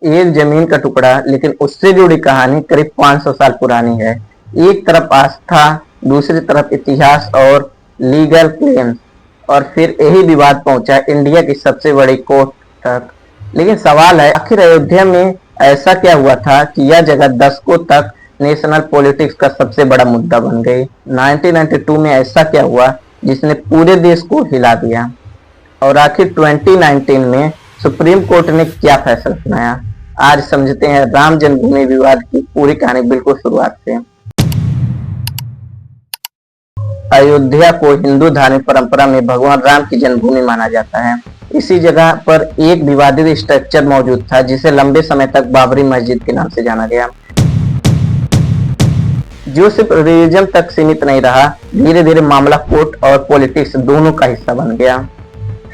एक जमीन का टुकड़ा, लेकिन उससे जुड़ी कहानी करीब 500 साल पुरानी है। एक तरफ आस्था, दूसरी तरफ इतिहास और लीगल क्लेम्स, और फिर यही विवाद पहुंचा इंडिया की सबसे बड़ी कोर्ट तक। लेकिन सवाल है, आखिर अयोध्या में ऐसा क्या हुआ था कि यह जगह दशकों तक नेशनल पॉलिटिक्स का सबसे बड़ा मुद्दा बन गई। 1992 में ऐसा क्या हुआ जिसने पूरे देश को हिला दिया, और आखिर 2019 में सुप्रीम कोर्ट ने क्या फैसला सुनाया। आज समझते हैं राम जन्मभूमि विवाद की पूरी कहानी बिल्कुल शुरुआत से। अयोध्या को हिंदू धार्मिक परंपरा में भगवान राम की जन्मभूमि माना जाता है। इसी जगह पर एक विवादित स्ट्रक्चर मौजूद था जिसे लंबे समय तक बाबरी मस्जिद के नाम से जाना गया, जो सिर्फ रिलीजन तक सीमित नहीं रहा, धीरे धीरे मामला कोर्ट और पॉलिटिक्स दोनों का हिस्सा बन गया।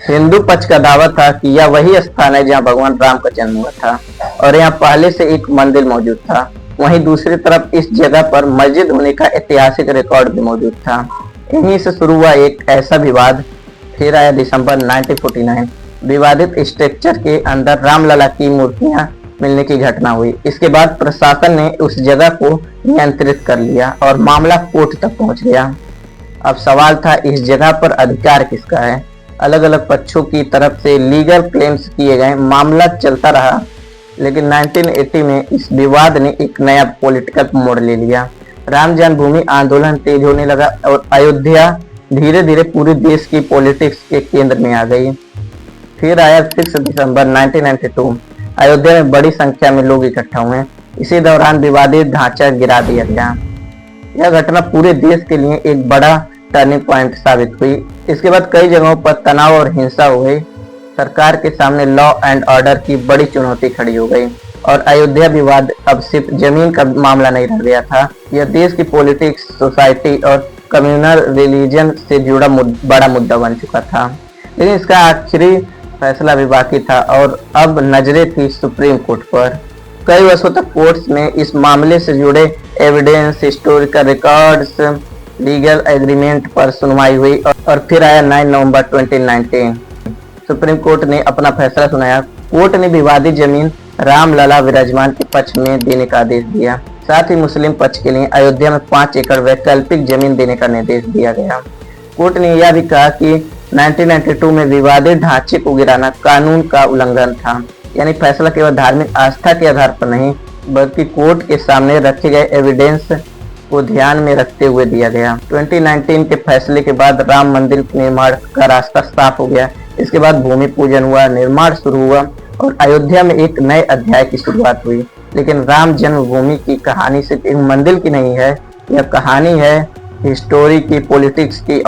हिंदू पक्ष का दावा था कि यह वही स्थान है जहां भगवान राम का जन्म हुआ था और यहां पहले से एक मंदिर मौजूद था। वहीं दूसरी तरफ इस जगह पर मस्जिद होने का ऐतिहासिक रिकॉर्ड भी मौजूद था। यहीं से शुरू हुआ एक ऐसा विवाद। फिर आया दिसंबर 1949। विवादित स्ट्रक्चर के अंदर रामलला की मूर्तियां मिलने की घटना हुई। इसके बाद प्रशासन ने उस जगह को नियंत्रित कर लिया और मामला कोर्ट तक पहुंच गया। अब सवाल था, इस जगह पर अधिकार किसका है। अलग अलग पक्षों की तरफ से लीगल क्लेम्स किए गए, मामला चलता रहा, लेकिन 1980 में इस विवाद ने एक नया पॉलिटिकल मोड़ ले लिया। राम जन्मभूमि आंदोलन तेज होने लगा और अयोध्या धीरे धीरे पूरे देश की पॉलिटिक्स के केंद्र में आ गई। फिर आया 6 दिसंबर 1992। अयोध्या में बड़ी संख्या में लोग इकट्ठा हुए। इसी दौरान विवादित ढांचा गिरा दिया गया। यह घटना पूरे देश के लिए एक बड़ा टर्निंग पॉइंट साबित हुई। इसके बाद कई जगहों पर तनाव और हिंसा हो गई। सरकार के सामने लॉ एंड ऑर्डर की बड़ी चुनौती खड़ी हो गई और अयोध्या विवाद अब सिर्फ जमीन का मामला नहीं रह गया था। यह देश की पॉलिटिक्स, सोसाइटी और कम्युनल रिलीजन से जुड़ा बड़ा मुद्दा बन चुका था। लेकिन इसका आखिरी फैसला भी बाकी था और अब नजरें थी सुप्रीम कोर्ट पर। कई वर्षों तक कोर्ट्स में इस मामले से जुड़े evidence, historical records, legal agreement पर सुनवाई हुई और फिर आया 9 नवंबर 2019। सुप्रीम कोर्ट ने अपना फैसला सुनाया। कोर्ट ने विवादित जमीन रामलला विराजमान के पक्ष में देने का आदेश दिया। साथ ही मुस्लिम पक्ष के लिए अयोध्या में 5 एकड़ वैकल्पिक जमीन देने का निर्देश दिया गया। कोर्ट ने यह भी कहा कि 1992 में विवादित ढांचे को गिराना कानून का उल्लंघन था। यानी फैसला केवल धार्मिक आस्था के आधार पर नहीं, बल्कि कोर्ट के सामने रखे गए एविडेंस को ध्यान में रखते हुए दिया गया। 2019 के फैसले के बाद राम मंदिर के निर्माण का रास्ता साफ हो गया। इसके बाद भूमि पूजन हुआ, निर्माण शुरू हुआ और अयोध्या में एक नए अध्याय की शुरुआत हुई। लेकिन राम जन्मभूमि की कहानी सिर्फ एक मंदिर की नहीं है, यह कहानी है हिस्टोरी की, पॉलिटिक्स की